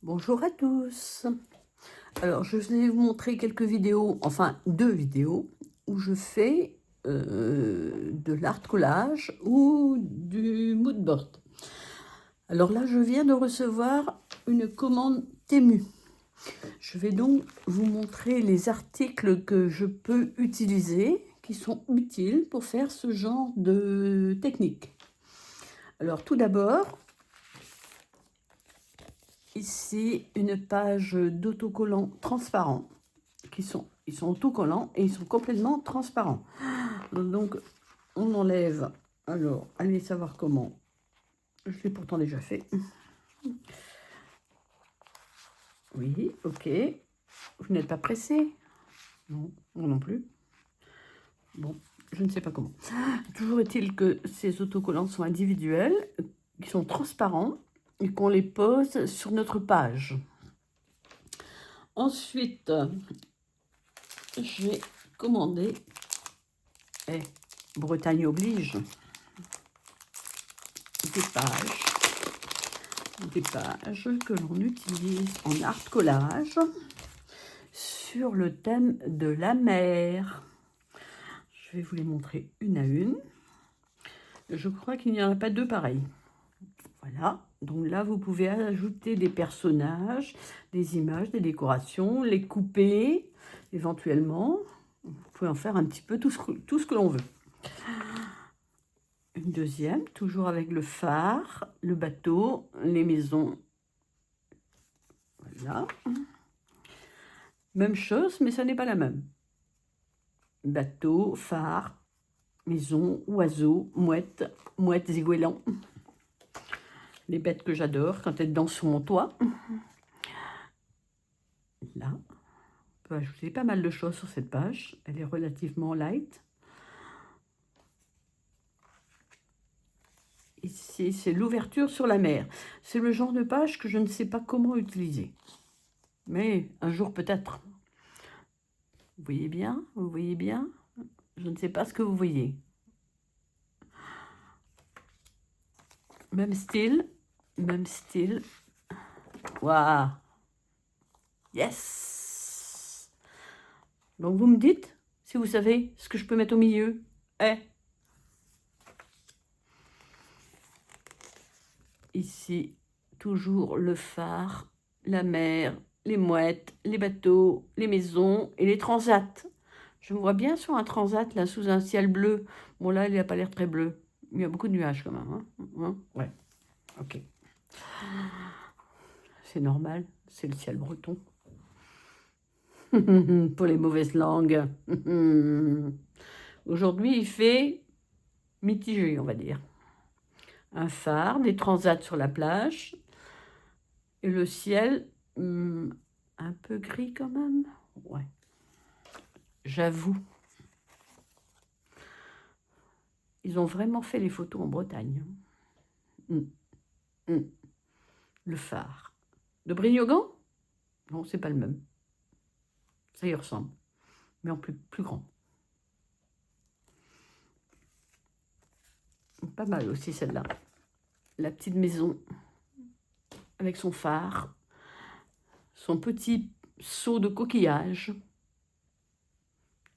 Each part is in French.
Bonjour à tous. Alors, je vais vous montrer quelques vidéos, enfin 2 vidéos, où je fais de l'art collage ou du mood board. Alors là, je viens de recevoir une commande Temu. Je vais donc vous montrer les articles que je peux utiliser, qui sont utiles pour faire ce genre de technique. Alors tout d'abord, ici une page d'autocollants transparents. Ils sont autocollants et ils sont complètement transparents. Donc on enlève, alors allez savoir comment, je l'ai pourtant déjà fait. Oui, ok, vous n'êtes pas pressé? Non, moi non plus. Bon, je ne sais pas comment. Toujours est-il que ces autocollants sont individuels, qui sont transparents et qu'on les pose sur notre page. Ensuite, j'ai commandé, Bretagne oblige, des pages que l'on utilise en art collage sur le thème de la mer. Je vais vous les montrer une à une. Je crois qu'il n'y en a pas deux pareils. Voilà, donc là vous pouvez ajouter des personnages, des images, des décorations, les couper éventuellement. Vous pouvez en faire un petit peu tout ce que l'on veut. Une deuxième, toujours avec le phare, le bateau, les maisons. Voilà. Même chose, mais ça n'est pas la même. Bateau, phare, maison, oiseau, mouette, mouettes et goélands. Les bêtes que j'adore quand elles dansent sur mon toit. Là, on peut ajouter pas mal de choses sur cette page. Elle est relativement light. Ici, c'est l'ouverture sur la mer. C'est le genre de page que je ne sais pas comment utiliser. Mais un jour peut-être. Vous voyez bien? Vous voyez bien? Je ne sais pas ce que vous voyez. Même style. Même style. Waouh! Yes! Donc vous me dites si vous savez ce que je peux mettre au milieu. Ici, toujours le phare, la mer, les mouettes, les bateaux, les maisons et les transats. Je me vois bien sur un transat, là, sous un ciel bleu. Bon, là, il n'a pas l'air très bleu. Il y a beaucoup de nuages, quand même. Ouais, ok. C'est normal, c'est le ciel breton. Pour les mauvaises langues. Aujourd'hui, il fait mitigé, on va dire. Un phare, des transats sur la plage, et le ciel, un peu gris quand même. Ouais, j'avoue. Ils ont vraiment fait les photos en Bretagne. Le phare. De Brignogan? Non, c'est pas le même. Ça y ressemble, mais en plus grand. Pas mal aussi celle-là. La petite maison avec son phare, son petit seau de coquillage.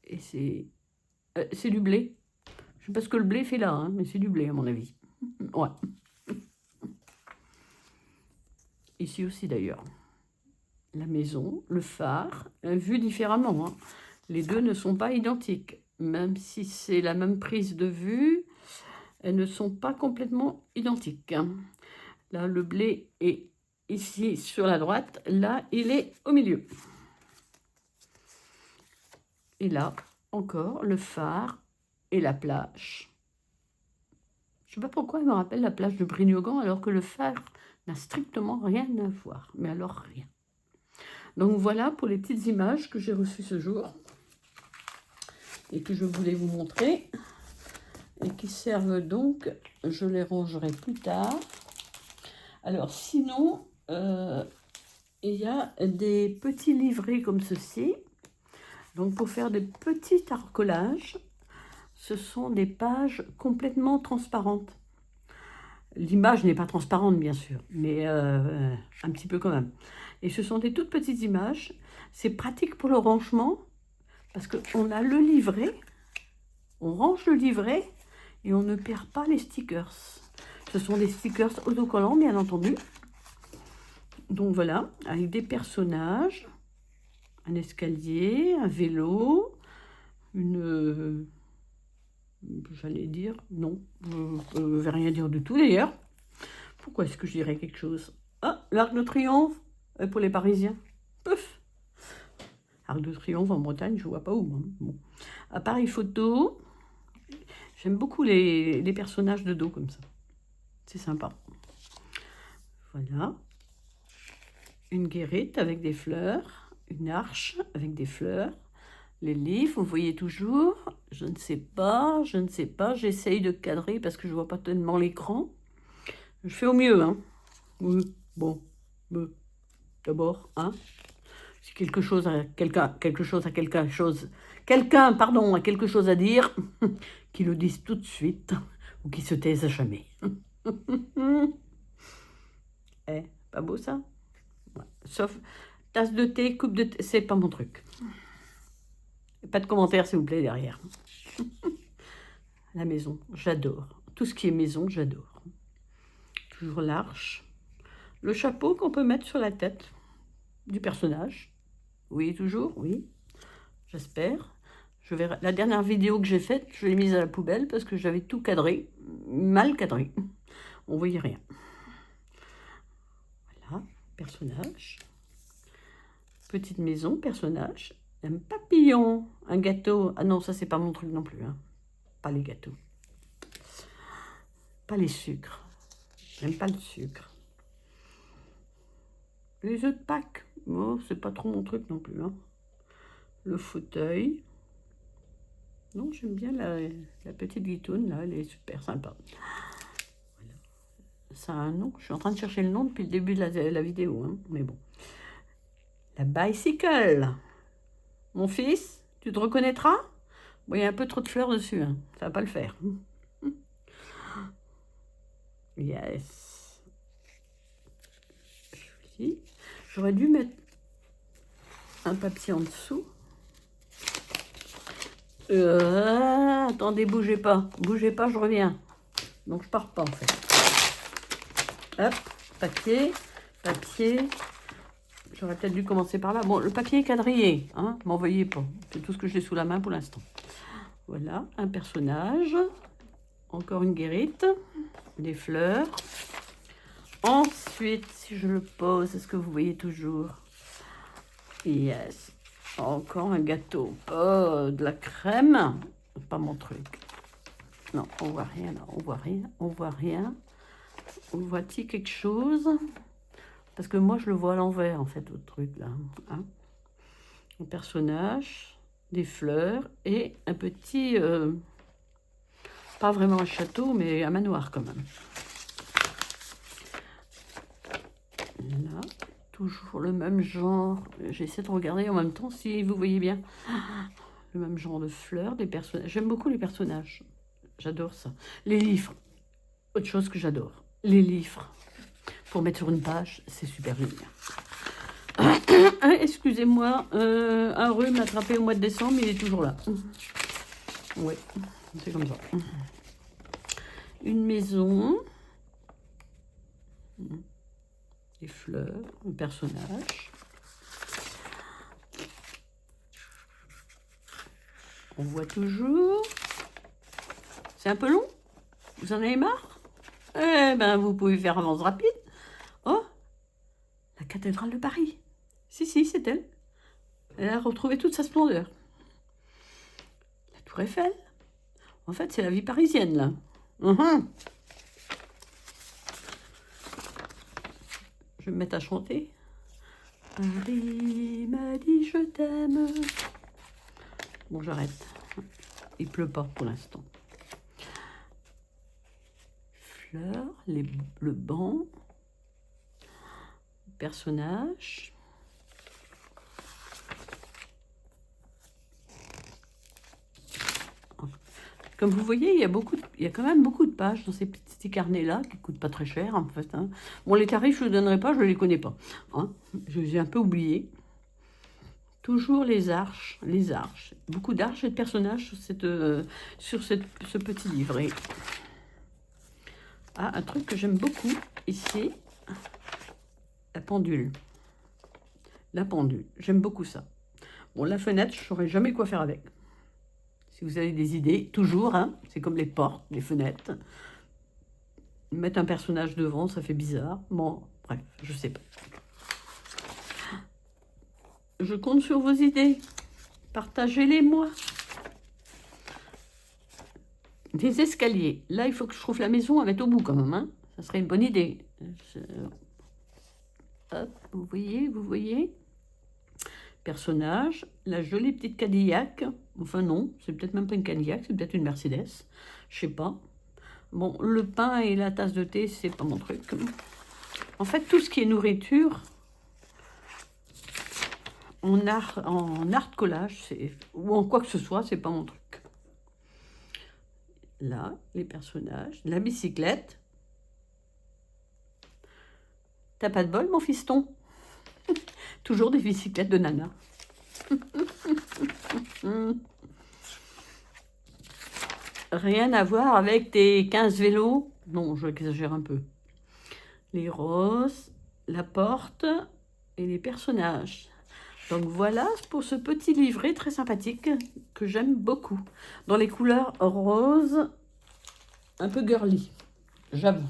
Et c'est du blé. Je sais pas ce que le blé fait là, hein, mais c'est du blé à mon avis. Ouais. Ici aussi d'ailleurs. La maison, le phare, vu différemment. Hein. Les deux ne sont pas identiques. Même si c'est la même prise de vue, elles ne sont pas complètement identiques. Là, le blé est ici sur la droite. Là, il est au milieu. Et là, encore, le phare et la plage. Je ne sais pas pourquoi il me rappelle la plage de Brignogan alors que le phare n'a strictement rien à voir. Mais alors, rien. Donc voilà pour les petites images que j'ai reçues ce jour et que je voulais vous montrer et qui servent donc, je les rangerai plus tard. Alors sinon, il y a des petits livrets comme ceci. Donc pour faire des petits collages, ce sont des pages complètement transparentes. L'image n'est pas transparente, bien sûr, mais un petit peu quand même. Et ce sont des toutes petites images. C'est pratique pour le rangement, parce qu'on a le livret, on range le livret, et on ne perd pas les stickers. Ce sont des stickers autocollants, bien entendu. Donc voilà, avec des personnages, un escalier, un vélo, une... j'allais dire, non, je ne vais rien dire du tout d'ailleurs. Pourquoi est-ce que je dirais quelque chose? Ah, l'Arc de Triomphe pour les Parisiens. Peuf. Arc de Triomphe en Bretagne, je vois pas où. Hein. Bon. Appareil photo. J'aime beaucoup les personnages de dos comme ça. C'est sympa. Voilà. Une guérite avec des fleurs. Une arche avec des fleurs. Les livres, vous voyez toujours. Je ne sais pas, je ne sais pas. J'essaye de cadrer parce que je vois pas tellement l'écran. Je fais au mieux, hein. Oui, bon. D'abord, hein. Si quelque chose a quelqu'un a quelque chose a dire, qu'il le dise tout de suite ou qu'il se taise à jamais. Eh, pas beau ça? Ouais. Sauf tasse de thé, coupe de thé, c'est pas mon truc. Pas de commentaires s'il vous plaît derrière. La maison, j'adore. Tout ce qui est maison, j'adore. Toujours l'arche. Le chapeau qu'on peut mettre sur la tête du personnage. Oui, toujours, oui. J'espère. La dernière vidéo que j'ai faite, je l'ai mise à la poubelle parce que j'avais tout cadré, mal cadré. On voyait rien. Voilà, personnage. Petite maison, personnage. Un papillon, un gâteau. Ah non, ça c'est pas mon truc non plus. Hein. Pas les gâteaux. Pas les sucres. J'aime pas le sucre. Les œufs de Pâques. Oh, c'est pas trop mon truc non plus. Hein. Le fauteuil. Non, j'aime bien la petite guitoune, là, elle est super sympa. Voilà. Ça a un nom, je suis en train de chercher le nom depuis le début de la vidéo, hein, mais bon. La bicycle. Mon fils, tu te reconnaîtras? Bon, il y a un peu trop de fleurs dessus, hein, ça va pas le faire. Yes. Joli. J'aurais dû mettre un papier en dessous. Attendez, bougez pas, je reviens. Donc je pars pas en fait. Hop, papier. J'aurais peut-être dû commencer par là. Bon, le papier est quadrillé, hein, m'en voyez pas. C'est tout ce que j'ai sous la main pour l'instant. Voilà, un personnage. Encore une guérite. Des fleurs. Ensuite, si je le pose, est-ce que vous voyez toujours? Yes. Encore un gâteau. Oh, de la crème. Pas mon truc. Non, on voit rien là. On voit rien. On voit-il quelque chose? Parce que moi, je le vois à l'envers, en fait, votre truc là. Hein, un personnage, des fleurs et un petit... pas vraiment un château, mais un manoir quand même. Là, toujours le même genre. J'essaie de regarder en même temps si vous voyez bien. Le même genre de fleurs, des personnages. J'aime beaucoup les personnages. J'adore ça. Les livres. Autre chose que j'adore. Les livres. Pour mettre sur une page, c'est super génial. Excusez-moi, un rhume attrapé au mois de décembre, il est toujours là. Oui, c'est comme ça. Une maison. Des fleurs, un personnage. On voit toujours. C'est un peu long? Vous en avez marre? Eh ben, vous pouvez faire avance rapide. Oh, la cathédrale de Paris. Si, c'est elle. Elle a retrouvé toute sa splendeur. La Tour Eiffel. En fait, c'est la vie parisienne, là. Je vais me mettre à chanter. Paris m'a dit je t'aime. Bon, j'arrête. Il pleut pas pour l'instant. Fleurs, le banc. Personnage. Comme vous voyez, il y a quand même beaucoup de pages dans ces petits carnets-là, qui ne coûtent pas très cher, en fait. Hein. Bon, les tarifs, je ne les donnerai pas, je ne les connais pas. Hein. Je les ai un peu oubliés. Toujours les arches. Beaucoup d'arches et de personnages sur ce petit livret. Ah, un truc que j'aime beaucoup, ici, la pendule. La pendule, j'aime beaucoup ça. Bon, la fenêtre, je ne saurais jamais quoi faire avec. Si vous avez des idées, toujours, hein, c'est comme les portes, les fenêtres. Mettre un personnage devant, ça fait bizarre. Bon, bref, je sais pas. Je compte sur vos idées. Partagez-les moi. Des escaliers. Là, il faut que je trouve la maison à mettre au bout quand même. Hein. Ça serait une bonne idée. Hop, vous voyez. Personnage, la jolie petite Cadillac. Enfin non, c'est peut-être même pas une Cadillac, c'est peut-être une Mercedes. Je sais pas. Bon, le pain et la tasse de thé, c'est pas mon truc. En fait, tout ce qui est nourriture, en art collage, ou en quoi que ce soit, c'est pas mon truc. Là, les personnages, la bicyclette. T'as pas de bol, mon fiston? Toujours des bicyclettes de nana. Rien à voir avec tes 15 vélos. Non, j'exagère un peu. Les roses, la porte et les personnages. Donc voilà pour ce petit livret très sympathique que j'aime beaucoup. Dans les couleurs rose, un peu girly, j'avoue.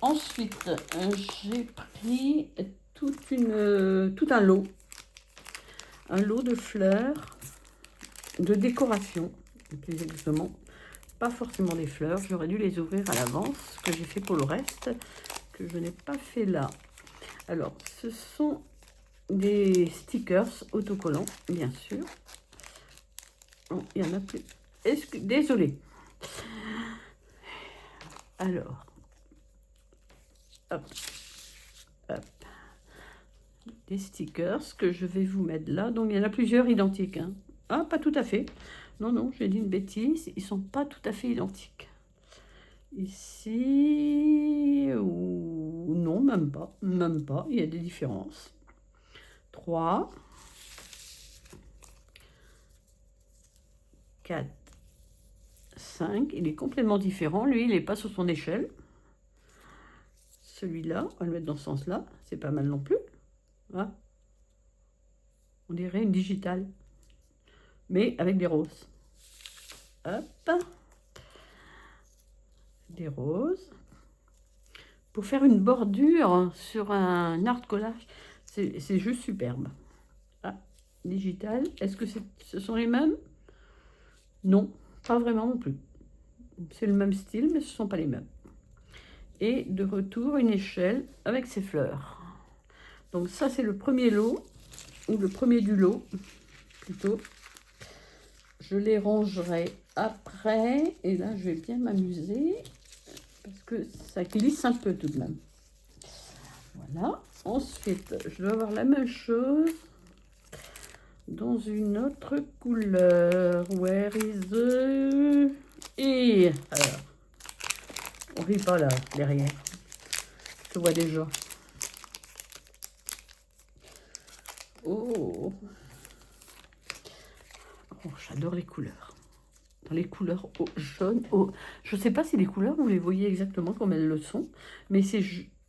Ensuite, j'ai pris tout un lot. Un lot de fleurs, de décoration, plus exactement. Pas forcément des fleurs, j'aurais dû les ouvrir à l'avance, ce que j'ai fait pour le reste, que je n'ai pas fait là. Alors, ce sont des stickers autocollants, bien sûr. Oh, il y en a plus. Désolée. Alors, hop, hop. Des stickers que je vais vous mettre là. Donc, il y en a plusieurs identiques. Hein. Ah, pas tout à fait. Non, non, j'ai dit une bêtise. Ils ne sont pas tout à fait identiques. Ici, ou non, même pas. Même pas. Il y a des différences. 3, 4, 5. Il est complètement différent. Lui, il n'est pas sur son échelle. Celui-là, on va le mettre dans ce sens-là. C'est pas mal non plus. Voilà. On dirait une digitale. Mais avec des roses. Hop. Des roses. Pour faire une bordure sur un art collage, c'est juste superbe. Ah, digital. Est-ce que ce sont les mêmes? Non, pas vraiment non plus. C'est le même style, mais ce ne sont pas les mêmes. Et de retour, une échelle avec ses fleurs. Donc ça, c'est le premier lot, ou le premier du lot, plutôt. Je les rangerai après, et là, je vais bien m'amuser, parce que ça glisse un peu tout de même. Voilà. Ensuite, je dois avoir la même chose dans une autre couleur. Where is the... Et alors, on rit pas là, derrière. Je te vois déjà. Oh, j'adore les couleurs. Dans les couleurs jaune. Je ne sais pas si les couleurs, vous les voyez exactement comme elles le sont, mais c'est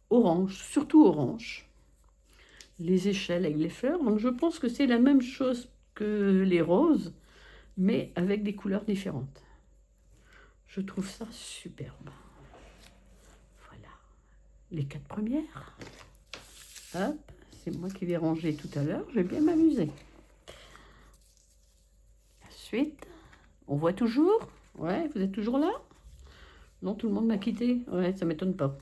orange, surtout orange. Les échelles avec les fleurs. Donc je pense que c'est la même chose que les roses, mais avec des couleurs différentes. Je trouve ça superbe. Voilà. Les 4 premières. Hop, c'est moi qui vais ranger tout à l'heure. Je vais bien m'amuser. Ensuite, on voit toujours. Ouais, vous êtes toujours là? Non, tout le monde m'a quitté. Ouais, ça m'étonne pas.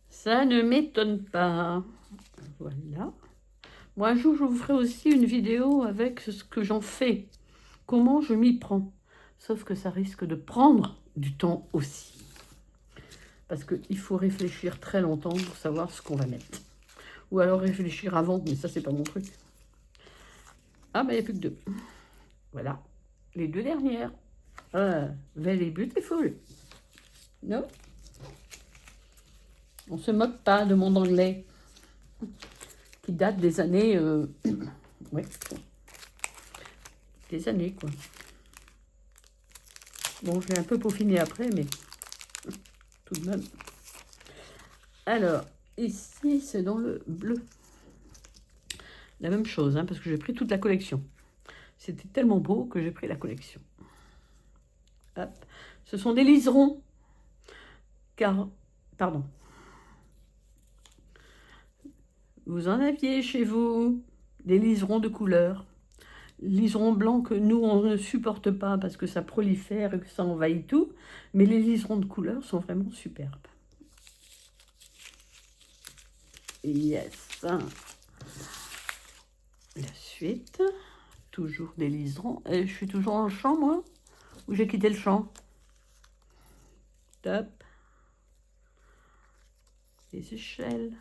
Ça ne m'étonne pas. Voilà. Moi, un jour, je vous ferai aussi une vidéo avec ce que j'en fais. Comment je m'y prends. Sauf que ça risque de prendre du temps aussi. Parce qu'il faut réfléchir très longtemps pour savoir ce qu'on va mettre. Ou alors réfléchir avant, mais ça, c'est pas mon truc. Ah, ben, il n'y a plus que 2. Voilà. Les deux dernières. Very beautiful. Non? On se moque pas de mon anglais qui date des années... ouais, des années, quoi. Bon, je l'ai un peu peaufiné après, mais tout de même. Alors, ici, c'est dans le bleu. La même chose, hein, parce que j'ai pris toute la collection. C'était tellement beau que j'ai pris la collection. Hop. Ce sont des liserons. Car, pardon. Vous en aviez chez vous des liserons de couleur. Liserons blancs que nous, on ne supporte pas parce que ça prolifère et que ça envahit tout. Mais les liserons de couleur sont vraiment superbes. Yes. La suite. Toujours des liserons. Et je suis toujours en champ, moi? Ou j'ai quitté le champ? Top. Les échelles.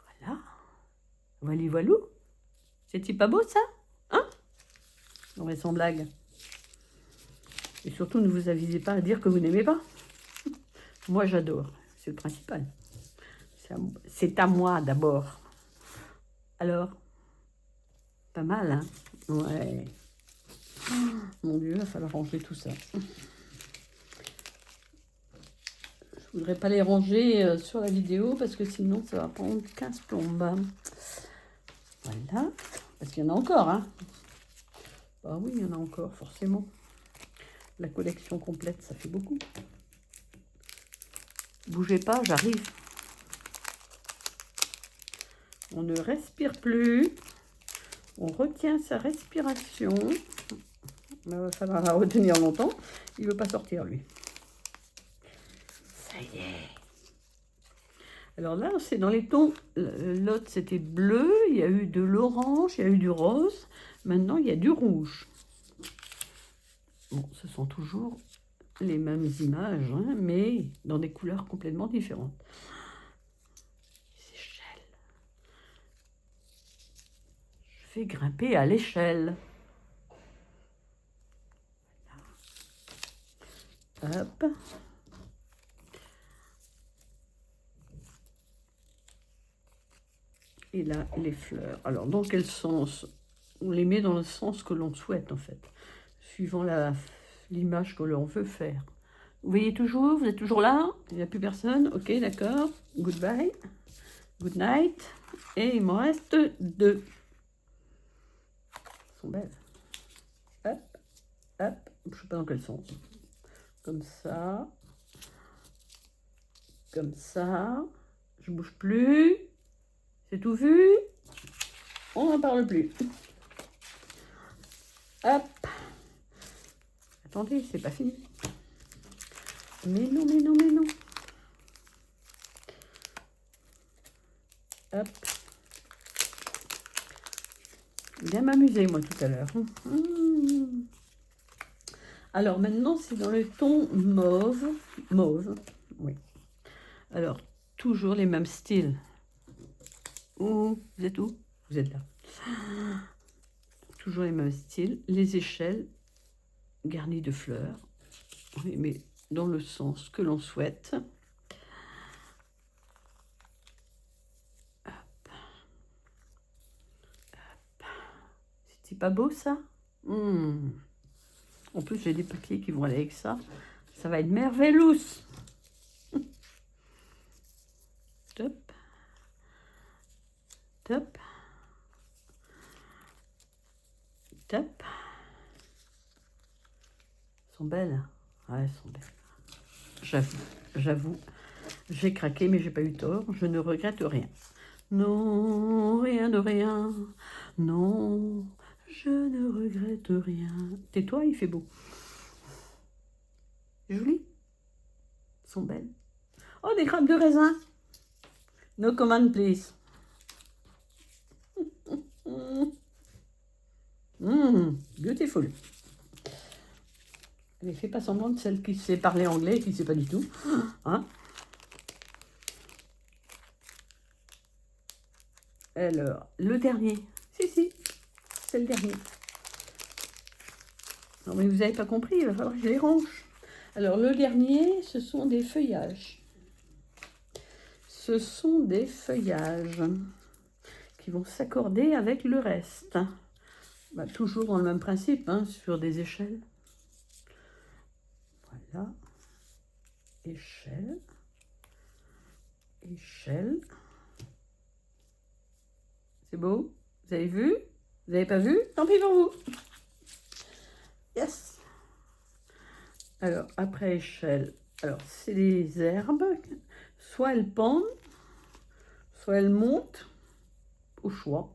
Voilà. Voilà, voilou. C'est-il pas beau, ça? Hein? Non, mais sans blague. Et surtout, ne vous avisez pas à dire que vous n'aimez pas. Moi, j'adore. C'est le principal. C'est à moi, d'abord. Alors? Pas mal, hein? Ouais. Mon Dieu, il va falloir ranger tout ça. Je voudrais pas les ranger sur la vidéo parce que sinon, ça va prendre 15 plombes. Voilà. Parce qu'il y en a encore, hein? Ah oui, il y en a encore, forcément. La collection complète, ça fait beaucoup. Bougez pas, j'arrive. On ne respire plus. On retient sa respiration. Il va falloir la retenir longtemps. Il ne veut pas sortir, lui. Ça y est. Alors là, c'est dans les tons. L'autre, c'était bleu. Il y a eu de l'orange. Il y a eu du rose. Maintenant, il y a du rouge. Bon, ce sont toujours les mêmes images, hein, mais dans des couleurs complètement différentes. Les échelles. Je vais grimper à l'échelle. Hop. Et là, les fleurs. Alors, dans quel sens? On les met dans le sens que l'on souhaite, en fait, suivant l'image que l'on veut faire. Vous voyez toujours? Vous êtes toujours là? Il n'y a plus personne? Ok, d'accord. Goodbye. Good night. Et il m'en reste 2. Elles sont belles. Hop, hop. Je ne sais pas dans quel sens. Comme ça. Comme ça. Je bouge plus. C'est tout vu. On n'en parle plus. Hop. Attendez, c'est pas fini. Mais non, mais non, mais non. Hop. Bien m'amuser, moi, tout à l'heure. Alors, maintenant, c'est dans le ton mauve. Mauve, oui. Alors, toujours les mêmes styles. Où? Vous êtes où? Vous êtes là. Toujours les mêmes styles. Les échelles garnies de fleurs. Oui, mais dans le sens que l'on souhaite. C'est pas beau, ça? En plus, j'ai des papiers qui vont aller avec ça. Ça va être merveilleux. Top. Top. Top. Elles sont belles. Ouais, elles sont belles. J'avoue. J'ai craqué, mais j'ai pas eu tort. Je ne regrette rien. Non, rien de rien. Non, je ne regrette rien. Tais-toi, il fait beau. Jolies. Elles sont belles. Oh, des grappes de raisin. No comment, please. Beautiful. Ne fais pas semblant de celle qui sait parler anglais et qui ne sait pas du tout. Hein? Alors, le dernier. Si, c'est le dernier. Non, mais vous n'avez pas compris, il va falloir que je les range. Alors, le dernier, ce sont des feuillages. Ce sont des feuillages qui vont s'accorder avec le reste. Bah, toujours dans le même principe, hein, sur des échelles. Voilà. Échelle. Échelle. C'est beau? Vous avez vu? Vous n'avez pas vu? Tant pis pour vous. Yes. Alors, après échelle, alors c'est les herbes. Soit elles pendent, soit elles montent. Au choix.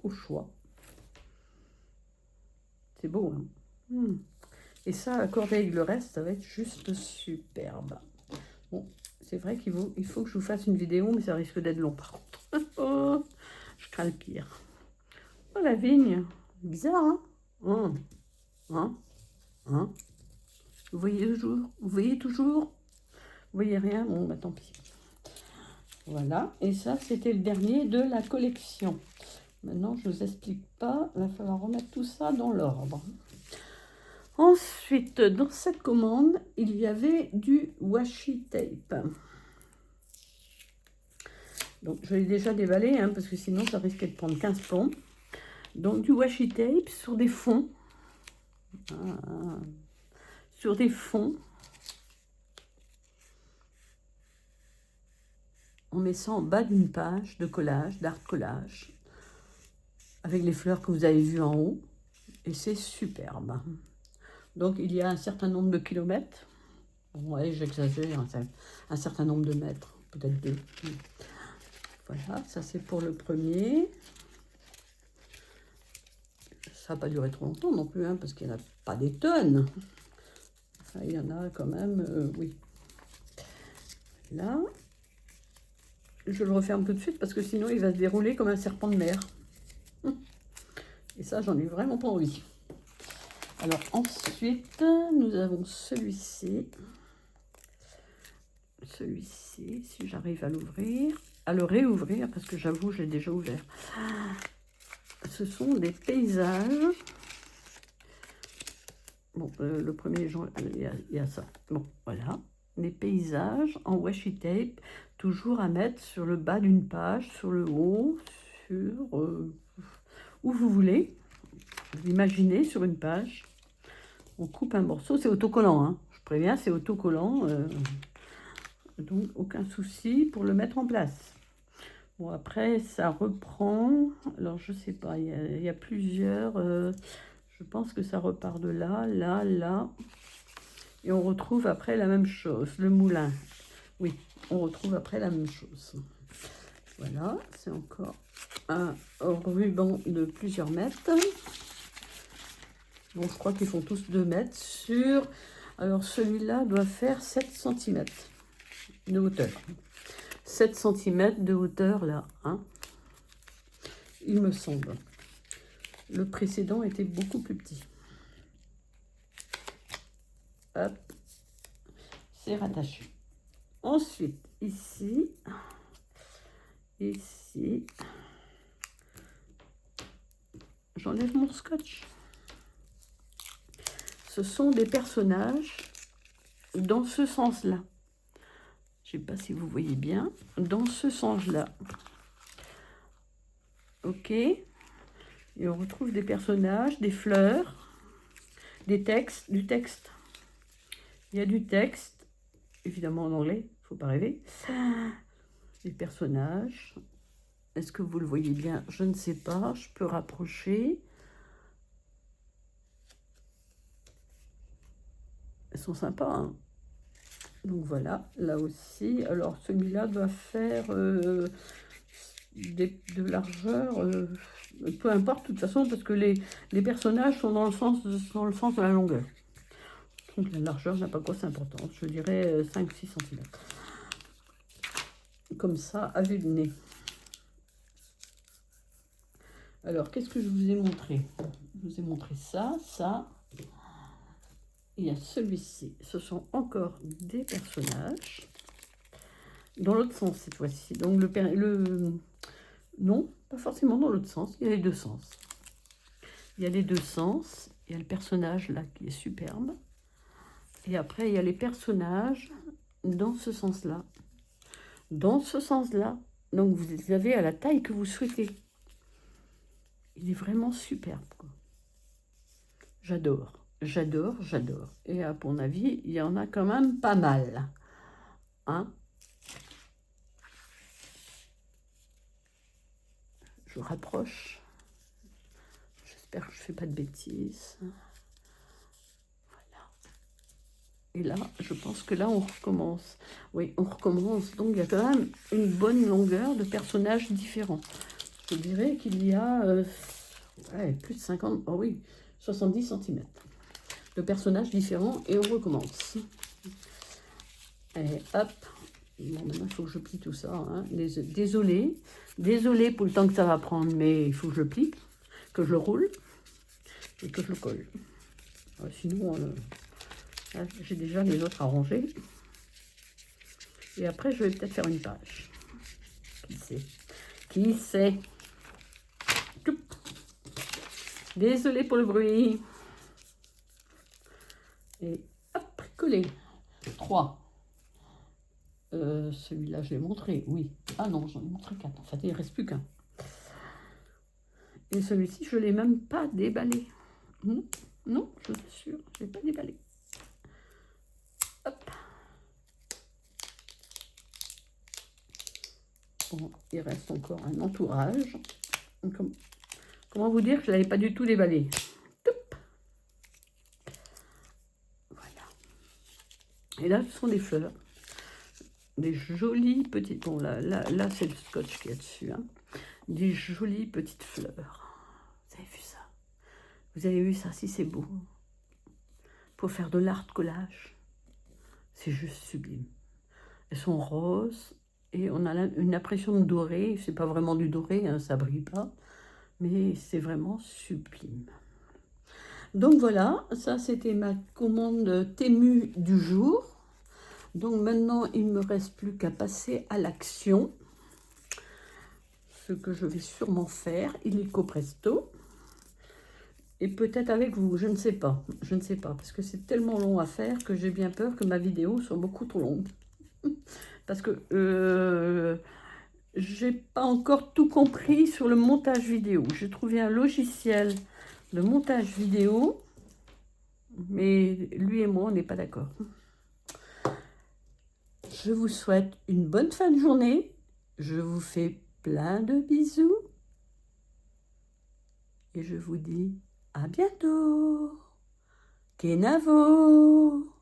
Au choix. C'est beau, hein? Et ça, accordé avec le reste, ça va être juste superbe. Bon, c'est vrai qu'il faut que je vous fasse une vidéo, mais ça risque d'être long par contre. Oh, je crains le pire. Oh, la vigne. Bizarre, hein? Hein? Vous voyez toujours? Vous voyez toujours? Vous voyez rien? Bon, bah tant pis. Voilà. Et ça, c'était le dernier de la collection. Maintenant, je ne vous explique pas. Il va falloir remettre tout ça dans l'ordre. Ensuite, dans cette commande, il y avait du washi tape. Donc, je l'ai déjà déballé, hein, parce que sinon, ça risquait de prendre 15 plombs. Donc, du washi tape sur des fonds. Sur des fonds. On met ça en bas d'une page de collage, d'art collage. Avec les fleurs que vous avez vues en haut. Et c'est superbe. Donc, il y a un certain nombre de kilomètres. Bon, ouais, j'exagère, un certain nombre de mètres, peut-être 2. Voilà, ça c'est pour le premier. Ça n'a pas duré trop longtemps non plus, hein, parce qu'il n'y en a pas des tonnes. Enfin, il y en a quand même, oui. Là, je le referme tout de suite, parce que sinon il va se dérouler comme un serpent de mer. Et ça, j'en ai vraiment pas envie. Alors ensuite, nous avons celui-ci. Celui-ci, si j'arrive à l'ouvrir, à le réouvrir, parce que j'avoue, je l'ai déjà ouvert. Ce sont des paysages. Bon, le premier, il y a ça. Bon, voilà. Des paysages en washi tape, toujours à mettre sur le bas d'une page, sur le haut, sur où vous voulez. Vous imaginez sur une page. On coupe un morceau, c'est autocollant, hein. Je préviens, c'est autocollant. Donc, aucun souci pour le mettre en place. Bon, après, ça reprend. Alors, je sais pas, il y a plusieurs. Je pense que ça repart de là, là, là. Et on retrouve après la même chose. Le moulin. Oui, on retrouve après la même chose. Voilà, c'est encore un ruban de plusieurs mètres. Bon, je crois qu'ils font tous 2 mètres sur... Alors, celui-là doit faire 7 cm de hauteur. 7 cm de hauteur, là, hein, il me semble. Le précédent était beaucoup plus petit. Hop, c'est rattaché. Ensuite, ici, j'enlève mon scotch. Ce sont des personnages dans ce sens-là. Je ne sais pas si vous voyez bien. Dans ce sens-là. Ok. Et on retrouve des personnages, des fleurs, des textes, du texte. Il y a du texte, évidemment en anglais, il ne faut pas rêver. Les personnages. Est-ce que vous le voyez bien? Je ne sais pas. Je peux rapprocher. Elles sont sympas, hein. Donc voilà, là aussi. Alors celui-là doit faire de largeur, peu importe de toute façon, parce que les personnages sont dans le sens de la longueur. Donc la largeur n'a pas grosse importance, je dirais 5-6 cm. Comme ça, à vue de nez. Alors, qu'est-ce que je vous ai montré? Je vous ai montré ça, ça. Il y a celui-ci. Ce sont encore des personnages. Dans l'autre sens, cette fois-ci. Donc, non, pas forcément dans l'autre sens. Il y a les deux sens. Il y a les deux sens. Il y a le personnage là qui est superbe. Et après, il y a les personnages dans ce sens-là. Dans ce sens-là. Donc, vous les avez à la taille que vous souhaitez. Il est vraiment superbe, quoi. J'adore, j'adore, j'adore. Et à mon avis, il y en a quand même pas mal. Hein? Je rapproche. J'espère que je ne fais pas de bêtises. Voilà. Et là, je pense que là, on recommence. Oui, on recommence. Donc, il y a quand même une bonne longueur de personnages différents. Je dirais qu'il y a plus de 50, oh oui, 70 cm de personnages différents. Et on recommence. Et hop. Bon, maintenant, il faut que je plie tout ça. Hein. Désolé. Désolé pour le temps que ça va prendre, mais il faut que je plie, que je le roule et que je le colle. Sinon, j'ai déjà les autres à ranger. Et après, je vais peut-être faire une page. Qui sait? Qui sait? Désolé pour le bruit. Et hop, coller. 3. Celui-là, je l'ai montré, oui. Ah non, j'en ai montré 4. En fait, il ne reste plus qu'un. Et celui-ci, je ne l'ai même pas déballé. Non, non, je suis sûre, je ne l'ai pas déballé. Hop. Bon, il reste encore un entourage. Comment vous dire que je ne l'avais pas du tout déballé? Top. Voilà. Et là, ce sont des fleurs. Des jolies petites... Bon, là c'est le scotch qui est dessus. Hein. Des jolies petites fleurs. Vous avez vu ça? Vous avez vu ça? Si c'est beau. Pour faire de l'art collage. C'est juste sublime. Elles sont roses. Et on a une impression de doré. C'est pas vraiment du doré, hein, ça brille pas. Mais c'est vraiment sublime. Donc voilà, ça c'était ma commande Temu du jour. Donc maintenant, il ne me reste plus qu'à passer à l'action. Ce que je vais sûrement faire, illico presto. Et peut-être avec vous, je ne sais pas. Je ne sais pas, parce que c'est tellement long à faire que j'ai bien peur que ma vidéo soit beaucoup trop longue. Parce que j'ai pas encore tout compris sur le montage vidéo. J'ai trouvé un logiciel de montage vidéo, mais lui et moi, on n'est pas d'accord. Je vous souhaite une bonne fin de journée. Je vous fais plein de bisous. Et je vous dis à bientôt. Kenavo.